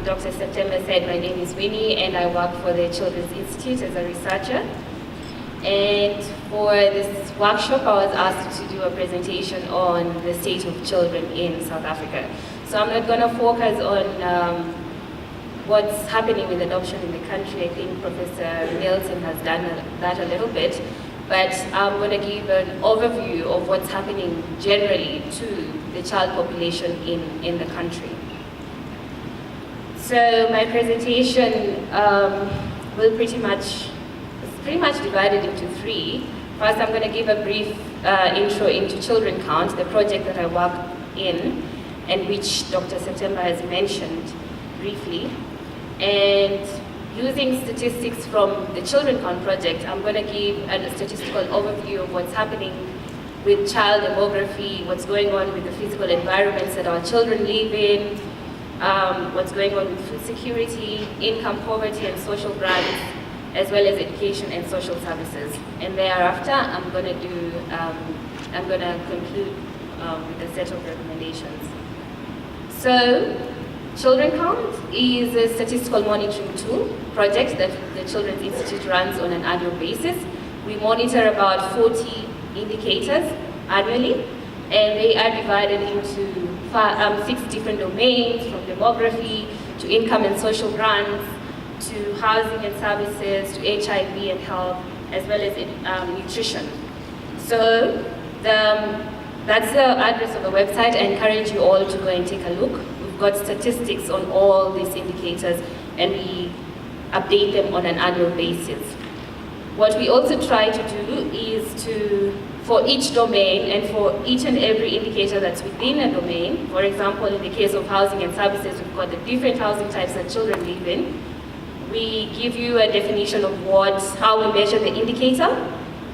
Dr. September said, my name is Winnie and I work for the Children's Institute as a researcher. And for this workshop, I was asked to do a presentation on the state of children in South Africa. So I'm not going to focus on what's happening with adoption in the country. I think Professor Nelson has done that a little bit. But I'm going to give an overview of what's happening generally to the child population in the country. So my presentation will pretty much divided into three. First, I'm going to give a brief intro into Children Count, the project that I work in, and which Dr. September has mentioned briefly. And using statistics from the Children Count project, I'm going to give a statistical overview of what's happening with child demography, what's going on with the physical environments that our children live in, what's going on with food security, income poverty and social grants, as well as education and social services. And thereafter, I'm going to conclude with a set of recommendations. So, Children Count is a statistical monitoring tool project that the Children's Institute runs on an annual basis. We monitor about 40 indicators annually, and they are divided into 6 different domains, from demography to income and social grants, to housing and services, to HIV and health, as well as nutrition. So that's the address of the website. I encourage you all to go and take a look. We've got statistics on all these indicators, and we update them on an annual basis. What we also try to do is for each domain and for each and every indicator that's within a domain, for example, in the case of housing and services, we've got the different housing types that children live in. We give you a definition of how we measure the indicator,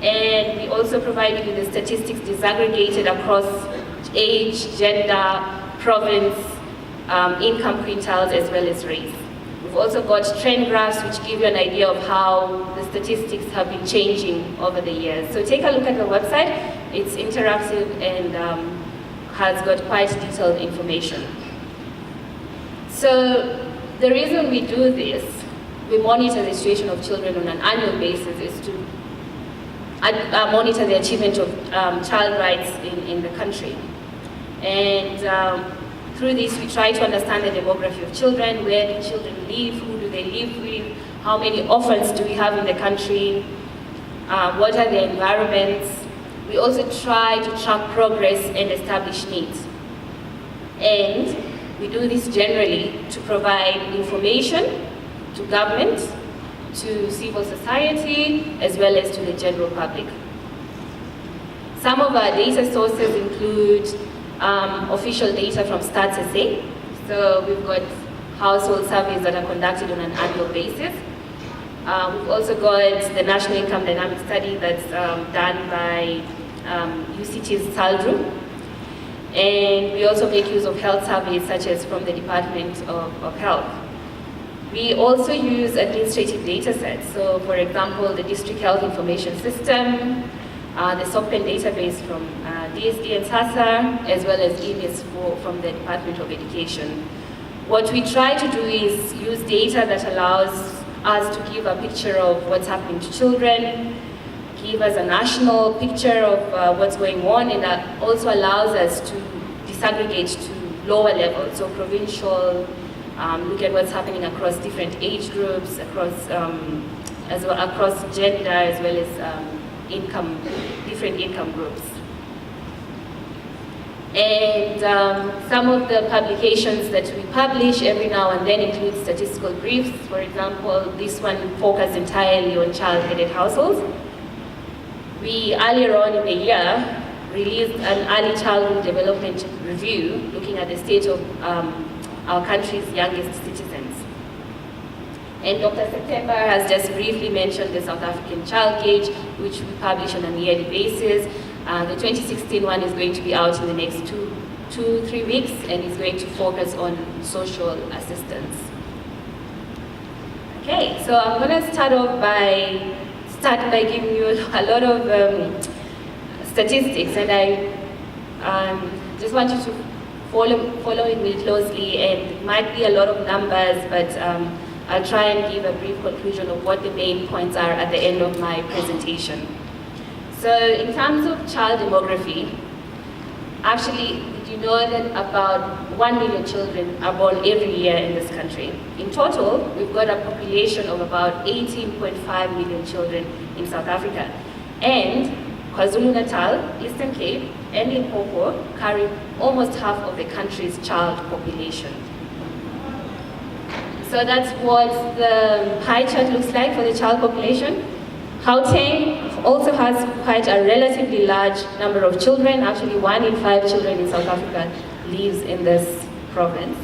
and we also provide you with the statistics disaggregated across age, gender, province, income quintiles, as well as race. We've also got trend graphs which give you an idea of how the statistics have been changing over the years. So take a look at the website. It's interactive and has got quite detailed information. So the reason we do this, we monitor the situation of children on an annual basis, is to monitor the achievement of child rights in the country. And through this, we try to understand the demography of children, where do children live, who do they live with, how many orphans do we have in the country, what are the environments. We also try to track progress and establish needs. And we do this generally to provide information to government, to civil society, as well as to the general public. Some of our data sources include official data from Stats SA. So we've got household surveys that are conducted on an annual basis. We've also got the National Income Dynamic Study that's done by UCT's SALDRU. And we also make use of health surveys such as from the Department of Health. We also use administrative data sets. So for example, the District Health Information System, the SOPEN database from DSD and SASA, as well as EMIS from the Department of Education. What we try to do is use data that allows us to give a picture of what's happening to children, give us a national picture of what's going on, and that also allows us to disaggregate to lower levels, so provincial, look at what's happening across different age groups, across gender, as well as different income groups. And some of the publications that we publish every now and then include statistical briefs. For example, this one focused entirely on child-headed households. We, earlier on in the year, released an early childhood development review looking at the state of our country's youngest citizens. And Dr. September has just briefly mentioned the South African Child Gauge, which we publish on a yearly basis. The 2016 one is going to be out in the next 2-3 weeks, and is going to focus on social assistance. Okay, so I'm going to start by giving you a lot of statistics, and I just want you to following me closely, and it might be a lot of numbers, but I'll try and give a brief conclusion of what the main points are at the end of my presentation. So in terms of child demography, actually, did you know that about 1 million children are born every year in this country? In total, we've got a population of about 18.5 million children in South Africa. And KwaZulu-Natal, Eastern Cape, and Limpopo carry almost half of the country's child population. So that's what the pie chart looks like for the child population. Gauteng also has quite a relatively large number of children. Actually, 1 in 5 children in South Africa lives in this province.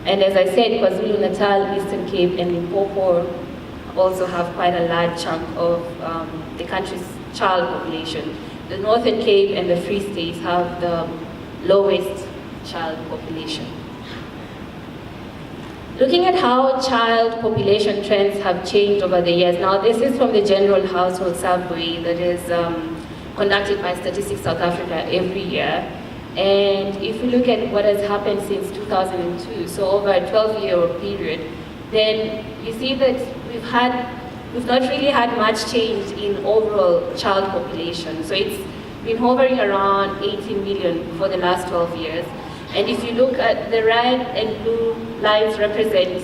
And as I said, KwaZulu-Natal, Eastern Cape, and Limpopo also have quite a large chunk of the country's child population. The Northern Cape and the Free States have the lowest child population. Looking at how child population trends have changed over the years, now this is from the General Household Survey that is conducted by Statistics South Africa every year. And if you look at what has happened since 2002, so over a 12-year period, then you see that we've not really had much change in overall child population. So it's been hovering around 18 million for the last 12 years. And if you look at the red and blue lines represent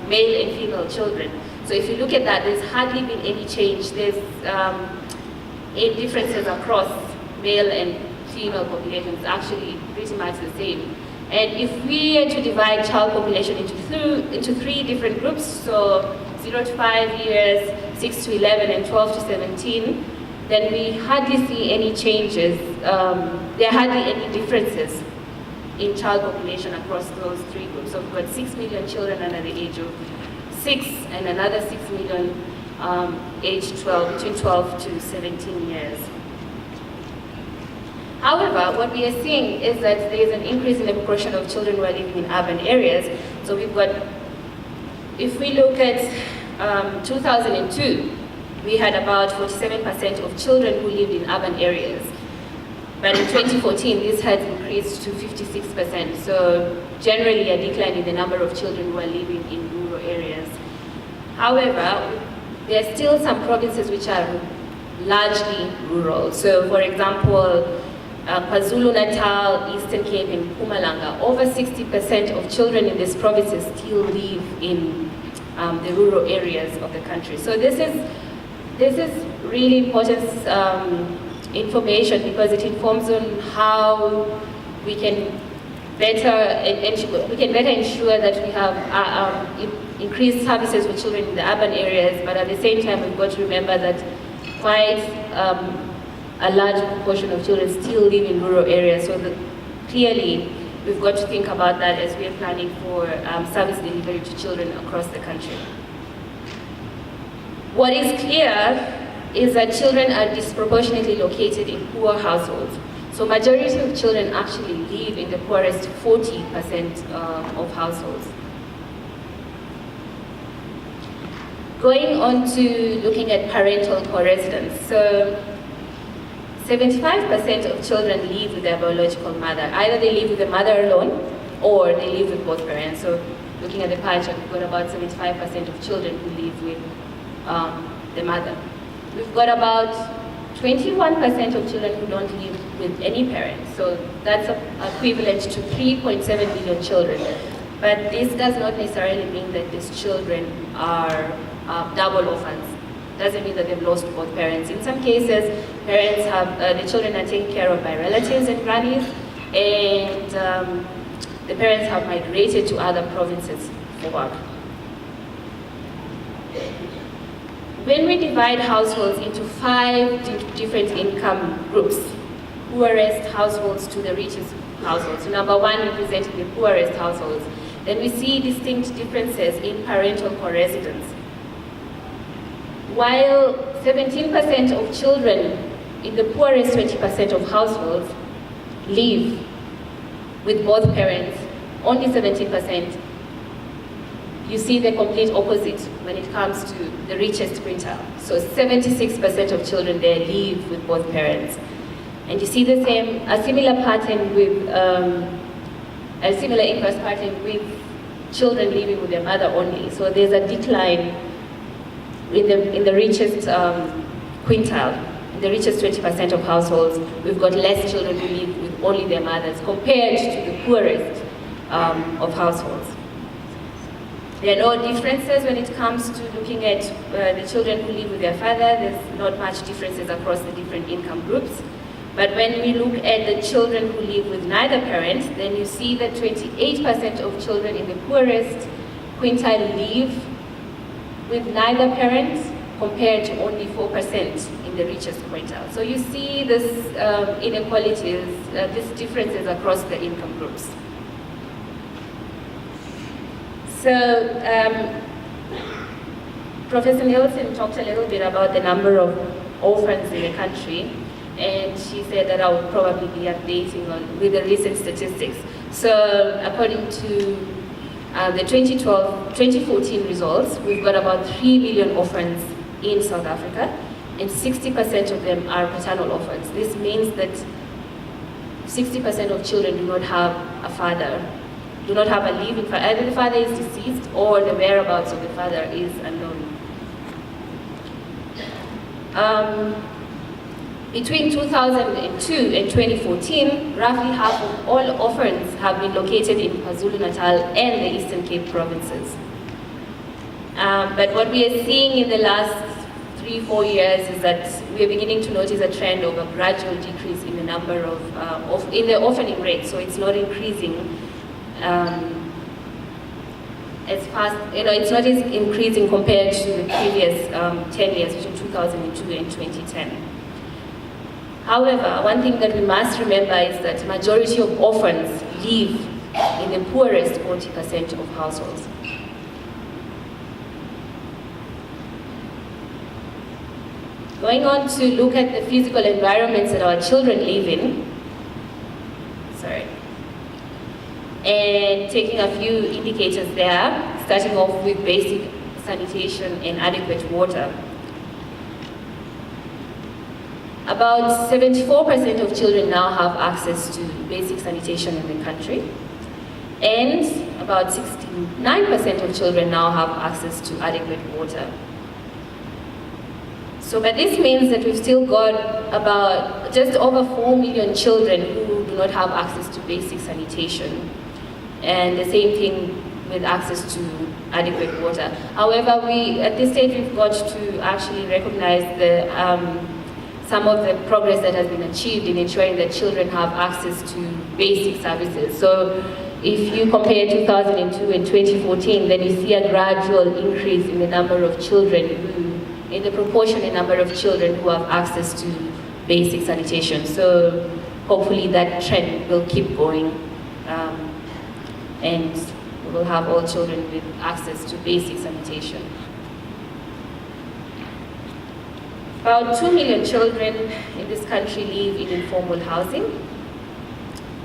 male and female children. So if you look at that, there's hardly been any change. There's any differences across male and female populations, actually pretty much the same. And if we are to divide child population into 3 different groups, so 0 to 5 years, 6 to 11, and 12 to 17, then we hardly see any changes. There are hardly any differences in child population across those 3 groups. So we've got 6 million children under the age of 6 and another 6 million age 12, between 12 to 17 years. However, what we are seeing is that there is an increase in the proportion of children who are living in urban areas. So we've got, if we look at 2002, we had about 47% of children who lived in urban areas. But in 2014, this had increased to 56%. So generally a decline in the number of children who are living in rural areas. However, there are still some provinces which are largely rural. So for example, KwaZulu-Natal, Eastern Cape, and Mpumalanga, over 60% of children in these provinces still live in the rural areas of the country. So this is really important information because it informs on how we can better ensure that we have increased services for children in the urban areas, but at the same time we've got to remember that quite a large proportion of children still live in rural areas, so clearly we've got to think about that as we're planning for service delivery to children across the country. What is clear is that children are disproportionately located in poor households. So majority of children actually live in the poorest 40% of households. Going on to looking at parental co-residence. So 75% of children live with their biological mother. Either they live with the mother alone or they live with both parents. So looking at the pie chart, we've got about 75% of children who live with the mother. We've got about 21% of children who don't live with any parents. So that's equivalent to 3.7 million children. But this does not necessarily mean that these children are double orphans. Doesn't mean that they've lost both parents. In some cases, parents have, the children are taken care of by relatives and grannies, and the parents have migrated to other provinces for work. When we divide households into 5 different income groups, poorest households to the richest households, so number 1 representing the poorest households, then we see distinct differences in parental co-residence. While 17% of children in the poorest 20% of households live with both parents, only 17%, you see the complete opposite when it comes to the richest quintile. So 76% of children there live with both parents. And you see a similar pattern with a similar increase pattern with children living with their mother only. So there's a decline in the richest quintile, in the richest 20% of households. We've got less children who live with only their mothers compared to the poorest of households. There are no differences when it comes to looking at the children who live with their father. There's not much differences across the different income groups. But when we look at the children who live with neither parent, then you see that 28% of children in the poorest quintile live with neither parent, compared to only 4% in the richest quintile. So you see this inequalities, these differences across the income groups. So Professor Nielsen talked a little bit about the number of orphans in the country, and she said that I would probably be updating with the recent statistics. So according to the 2014 results, we've got about 3 million orphans in South Africa, and 60% of them are paternal orphans. This means that 60% of children do not have a father, do not have a living father. Either the father is deceased or the whereabouts of the father is unknown. Between 2002 and 2014, roughly half of all orphans have been located in KwaZulu-Natal and the Eastern Cape provinces. But what we are seeing in the last 3-4 years is that we are beginning to notice a trend of a gradual decrease in the number in the orphaning rate. So it's not increasing as fast. It's not as increasing compared to the previous 10 years, between 2002 and 2010. However, one thing that we must remember is that majority of orphans live in the poorest 40% of households. Going on to look at the physical environments that our children live in, and taking a few indicators there, starting off with basic sanitation and adequate water. About 74% of children now have access to basic sanitation in the country, and about 69% of children now have access to adequate water. So, but this means that we've still got about just over 4 million children who do not have access to basic sanitation, and the same thing with access to adequate water. However, at this stage we've got to actually recognize some of the progress that has been achieved in ensuring that children have access to basic services. So if you compare 2002 and 2014, then you see a gradual increase in the number of children in the proportionate number of children who have access to basic sanitation. So hopefully that trend will keep going, and we will have all children with access to basic sanitation. About 2 million children in this country live in informal housing,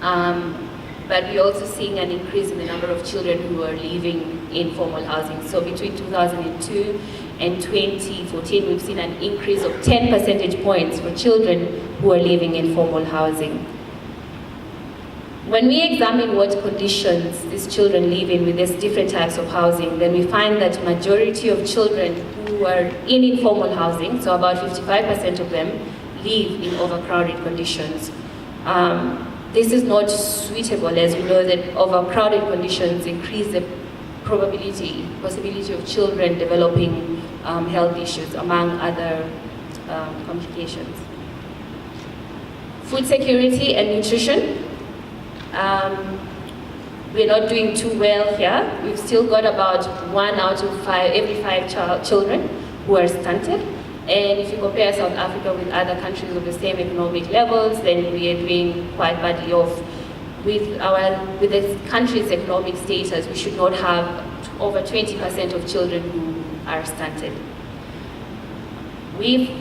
but we're also seeing an increase in the number of children who are living in formal housing. So between 2002 and 2014, we've seen an increase of 10 percentage points for children who are living in formal housing. When we examine what conditions these children live in with these different types of housing, then we find that majority of children who are in informal housing, so about 55% of them, live in overcrowded conditions. This is not suitable, as we know that overcrowded conditions increase the possibility of children developing health issues, among other complications. Food security and nutrition. We're not doing too well here. We've still got about 1 out of every 5 children who are stunted. And if you compare South Africa with other countries of the same economic levels, then we are doing quite badly off. With the country's economic status, we should not have over 20% of children who are stunted. We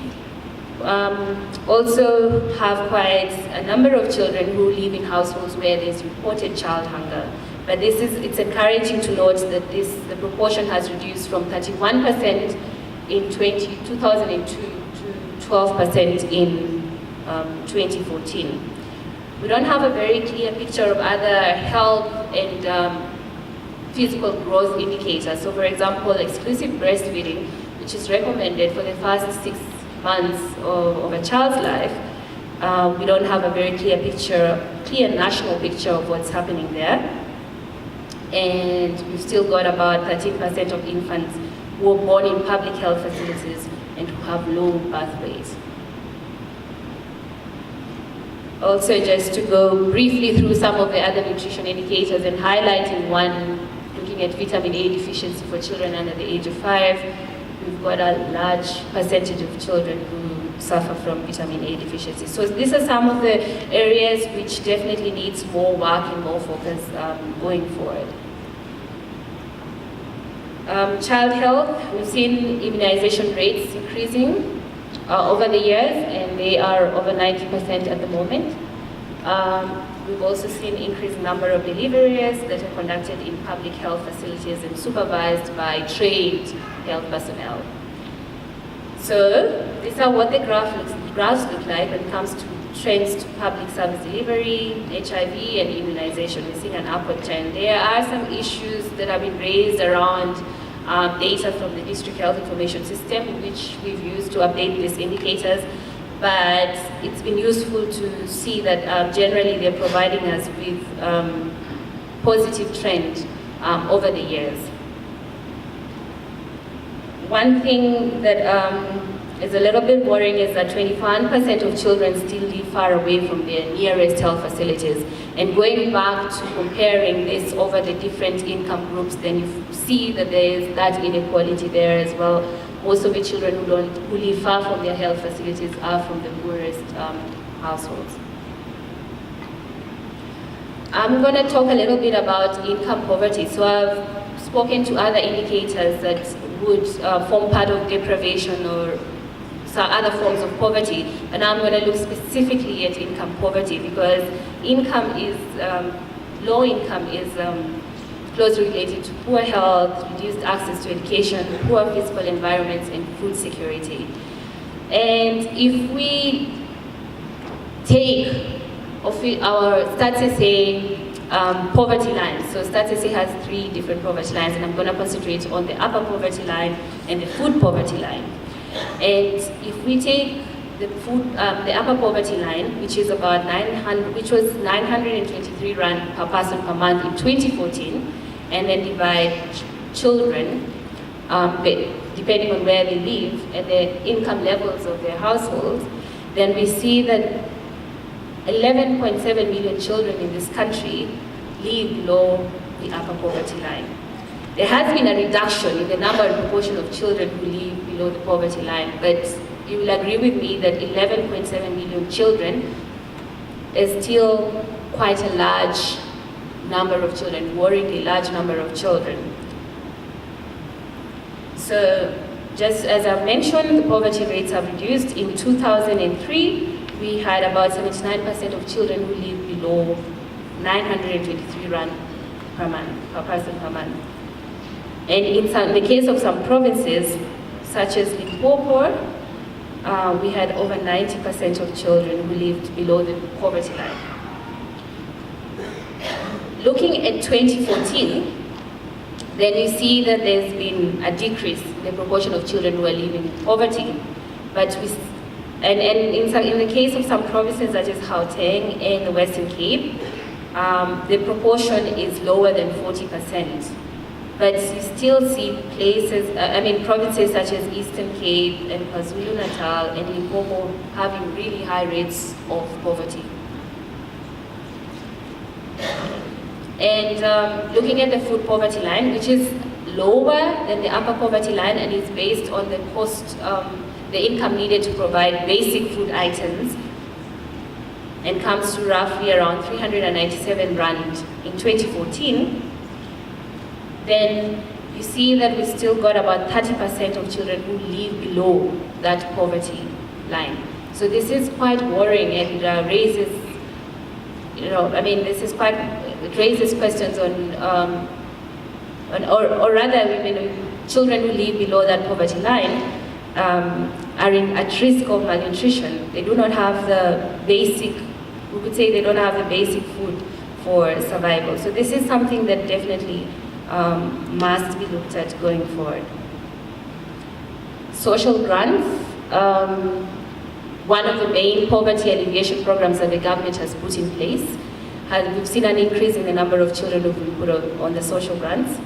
also have quite a number of children who live in households where there's reported child hunger. But it's encouraging to note that the proportion has reduced from 31% in 2002 to 12% in 2014. We don't have a very clear picture of other health and physical growth indicators. So for example, exclusive breastfeeding, which is recommended for the first 6 months of a child's life, we don't have a very clear national picture of what's happening there. And we've still got about 13% of infants who are born in public health facilities and who have low birth weights. Also, just to go briefly through some of the other nutrition indicators and highlighting one, looking at vitamin A deficiency for children under the age of 5, we've got a large percentage of children who suffer from vitamin A deficiency. So these are some of the areas which definitely needs more work and more focus going forward. Child health, we've seen immunization rates increasing over the years, and they are over 90% at the moment. We've also seen increased number of deliveries that are conducted in public health facilities and supervised by trained health personnel. So these are what the graphs look like when it comes to trends to public service delivery, HIV and immunization. We're seeing an upward trend. There are some issues that have been raised around data from the District Health Information System, which we've used to update these indicators, but it's been useful to see that generally they're providing us with positive trend over the years. One thing that is a little bit worrying is that 21% of children still live far away from their nearest health facilities. And going back to comparing this over the different income groups, then you see that there is that inequality there as well. Most of the children who live far from their health facilities are from the poorest households. I'm going to talk a little bit about income poverty. So I've spoken to other indicators that would form part of deprivation or some other forms of poverty, and I'm going to look specifically at income poverty because low income is closely related to poor health, reduced access to education, poor physical environments, and food security. And if we take our Stats poverty lines, so Stats has 3 different poverty lines, and I'm going to concentrate on the upper poverty line and the food poverty line. And if we take the upper poverty line, which is about 923 rand per person per month in 2014, and then divide children, depending on where they live and the income levels of their households, then we see that 11.7 million children in this country live below the upper poverty line. There has been a reduction in the number and proportion of children who live below the poverty line, but you will agree with me that 11.7 million children is still quite a large number of children, worryingly large number of children. So just as I've mentioned, the poverty rates have reduced. In 2003, we had about 79% of children who live below 923 rand per month, per person per month. And in the case of some provinces, such as Limpopo, we had over 90% of children who lived below the poverty line. Looking at 2014, then you see that there's been a decrease in the proportion of children who are living in poverty. But in the case of some provinces such as Gauteng and the Western Cape, the proportion is lower than 40%. But you still see provinces such as Eastern Cape and KwaZulu-Natal and Limpopo having really high rates of poverty. And looking at the food poverty line, which is lower than the upper poverty line and is based on the the income needed to provide basic food items, and comes to roughly around 397 rand in 2014, then you see that we still got about 30% of children who live below that poverty line. So this is quite worrying and raises, it raises questions on or rather, children who live below that poverty line are at risk of malnutrition. They do not have the basic we could say they don't have the basic food for survival. So this is something that definitely must be looked at going forward. Social grants. One of the main poverty alleviation programs that the government has put in place. We've seen an increase in the number of children who've been put on the social grants.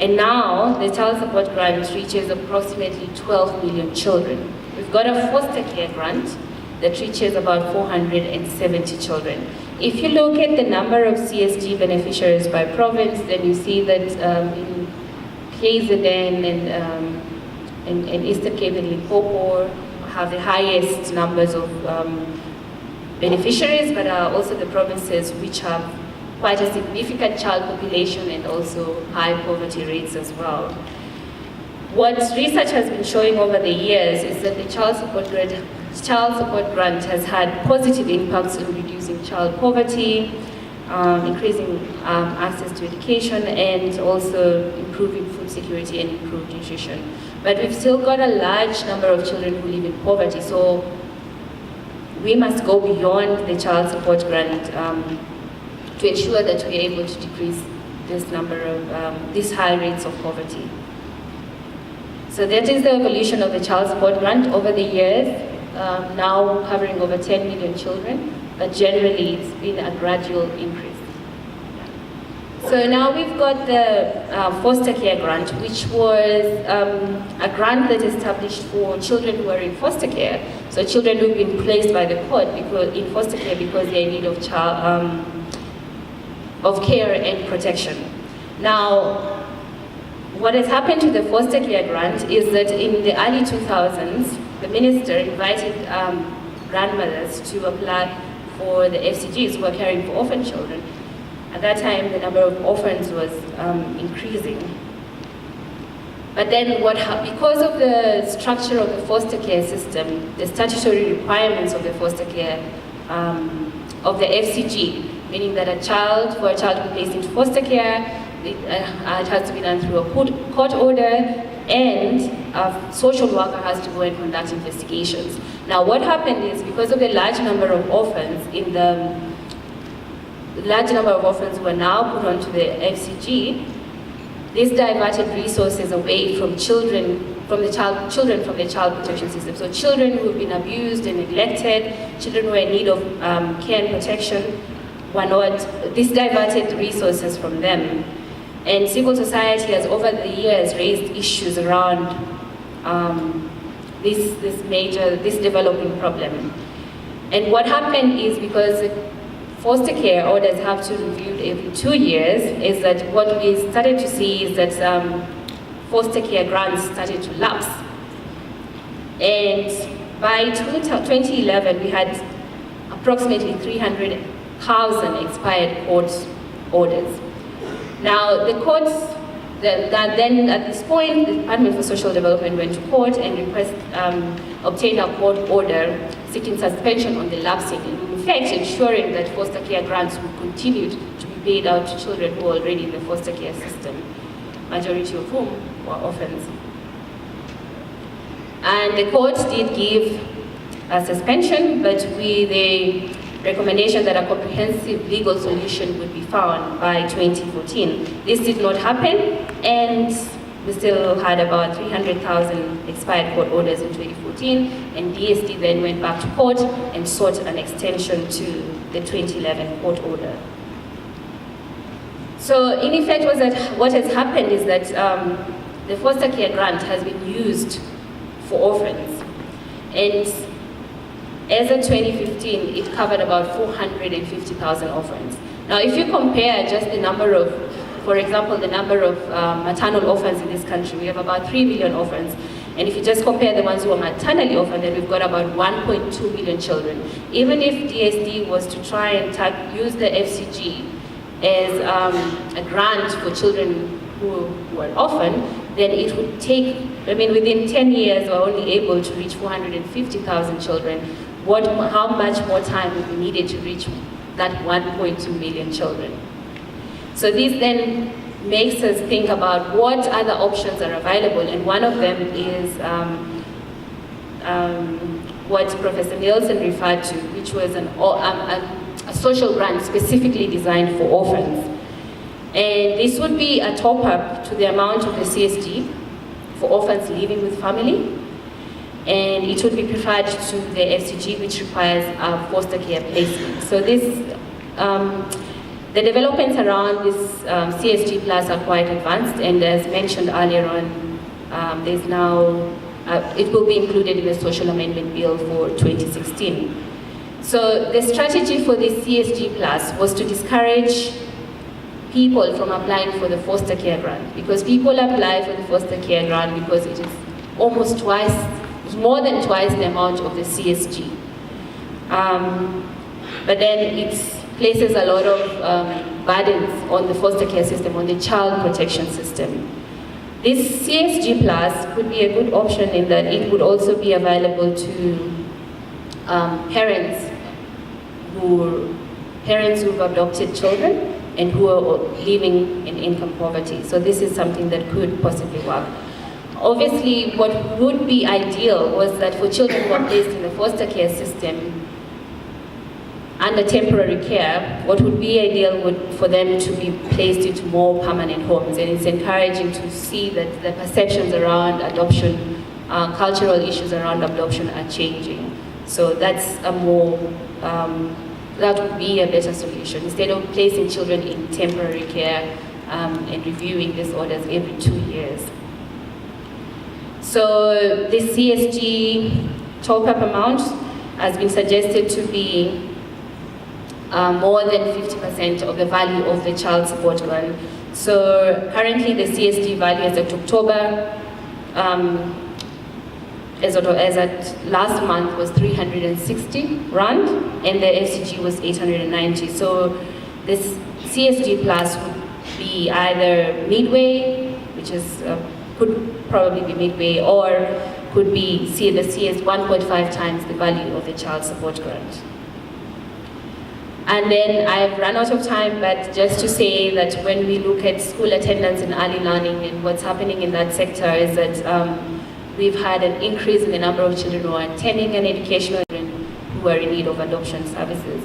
And now the child support grant reaches approximately 12 million children. We've got a foster care grant that reaches about 470 children. If you look at the number of CSG beneficiaries by province, then you see that in KZN and Eastern Cape and Limpopo have the highest numbers of beneficiaries, but are also the provinces which have quite a significant child population and also high poverty rates as well. What research has been showing over the years is that the child support grant has had positive impacts in reducing child poverty, increasing access to education, and also improving food security and improved nutrition. But we've still got a large number of children who live in poverty, so we must go beyond the child support grant to ensure that we're able to decrease this number of these high rates of poverty. So that is the evolution of the child support grant over the years, now covering over 10 million children, but generally it's been a gradual increase. So now we've got the foster care grant, which was a grant that is established for children who are in foster care. So children who've been placed by the court in foster care because they're in need of care and protection. Now, what has happened to the foster care grant is that in the early 2000s, the minister invited grandmothers to apply for the FCGs who are caring for orphan children. At that time, the number of orphans was increasing. But then because of the structure of the foster care system, the statutory requirements of the foster care, of the FCG, meaning that for a child to be placed into foster care, it has to be done through a court order, and a social worker has to go and conduct investigations. Now what happened is, because of the large number of orphans who are now put onto the FCG, this diverted resources away from children from the child protection system. So children who have been abused and neglected, children who are in need of care and protection, this diverted resources from them. And civil society has over the years raised issues around this developing problem. And what happened is, because foster care orders have to be reviewed every 2 years, is that what we started to see is that foster care grants started to lapse. And by 2011, we had approximately 300,000 expired court orders. Now, the courts, then at this point, the Department for Social Development went to court and obtained a court order seeking suspension on the lapsing, in fact ensuring that foster care grants would continue to be paid out to children who are already in the foster care system, majority of whom were orphans. And the court did give a suspension, but with the recommendation that a comprehensive legal solution would be found by 2014. This did not happen, and we still had about 300,000 expired court orders in 2014, and DSD then went back to court and sought an extension to the 2011 court order. So in effect, what has happened is that the foster care grant has been used for orphans, and as of 2015, it covered about 450,000 orphans. Now, if you compare just the number of, for example, the number of maternal orphans in this country, we have about 3 million orphans. And if you just compare the ones who are maternally orphaned, then we've got about 1.2 million children. Even if DSD was to try and use the FCG as a grant for children who were orphaned, then it would take, within 10 years, we're only able to reach 450,000 children. How much more time would be needed to reach that 1.2 million children? So this then makes us think about what other options are available, and one of them is what Professor Nielsen referred to, which was a social grant specifically designed for orphans. And this would be a top-up to the amount of the CSG for orphans living with family. And it would be preferred to the FCG, which requires a foster care placement. So this, the developments around this CSG Plus are quite advanced, and as mentioned earlier on, there's now, it will be included in the Social Amendment Bill for 2016. So the strategy for this CSG Plus was to discourage people from applying for the foster care grant, because people apply for the foster care grant because it is almost twice, it's more than twice the amount of the CSG. But then it places a lot of burdens on the foster care system, on the child protection system. This CSG Plus could be a good option in that it would also be available to parents who've adopted children and who are living in income poverty. So this is something that could possibly work. Obviously, what would be ideal was that for children who are placed in the foster care system under temporary care, what would be ideal would for them to be placed into more permanent homes. And it's encouraging to see that the perceptions around adoption, cultural issues around adoption are changing. So that's a more, that would be a better solution. Instead of placing children in temporary care and reviewing disorders every 2 years. So the CSG top-up amount has been suggested to be more than 50% of the value of the child support grant. So currently the CSG value as of October, as at last month was 360 rand, and the FCG was 890. So this CSG Plus would be either midway, which is could probably be midway, or could be the CS 1.5 times the value of the child support grant. And then I've run out of time, but just to say that when we look at school attendance and early learning and what's happening in that sector is that we've had an increase in the number of children who are attending an educational who are in need of adoption services.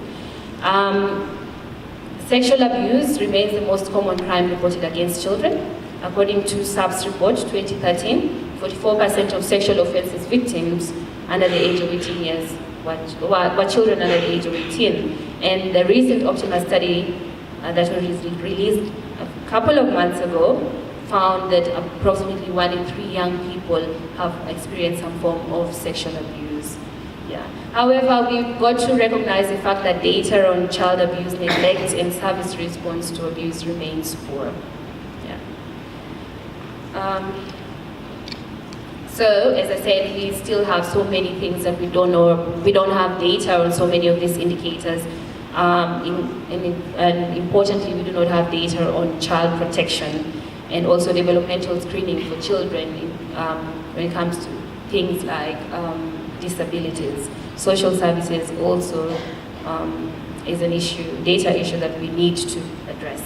Sexual abuse remains the most common crime reported against children. According to SAP's report 2013, 44% of sexual offences victims under the age of 18 years were children under the age of 18. And the recent Optima study that was released a couple of months ago found that approximately 1 in 3 young people have experienced some form of sexual abuse. Yeah. However, we've got to recognize the fact that data on child abuse, neglect, and service response to abuse remains poor. So, as I said, we still have so many things that we don't know. We don't have data on so many of these indicators. And importantly, we do not have data on child protection and also developmental screening for children when it comes to things like disabilities. Social services also is an issue, data issue that we need to address.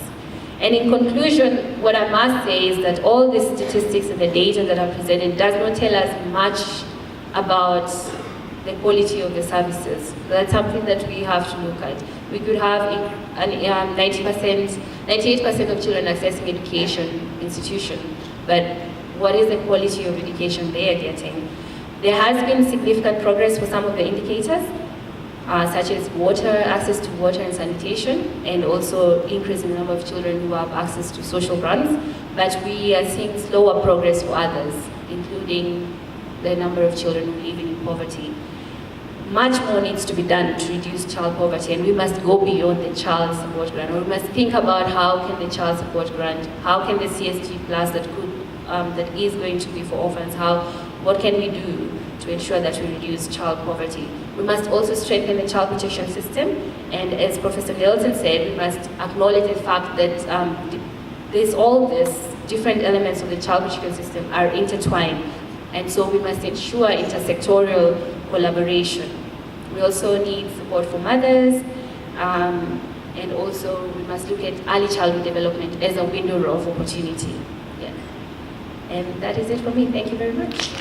And in conclusion, what I must say is that all the statistics and the data that are presented does not tell us much about the quality of the services. That's something that we have to look at. We could have 98% of children accessing education institution, but what is the quality of education they are getting? There has been significant progress for some of the indicators, such as water, access to water and sanitation, and also increase in the number of children who have access to social grants. But we are seeing slower progress for others, including the number of children who live in poverty. Much more needs to be done to reduce child poverty, and we must go beyond the child support grant. We must think about how can the child support grant, how can the CSG Plus that is going to be for orphans, what can we do to ensure that we reduce child poverty? We must also strengthen the child protection system, and as Professor Nielsen said, we must acknowledge the fact that all these different elements of the child protection system are intertwined, and so we must ensure intersectoral collaboration. We also need support for mothers, and also we must look at early childhood development as a window of opportunity. Yeah. And that is it for me. Thank you very much.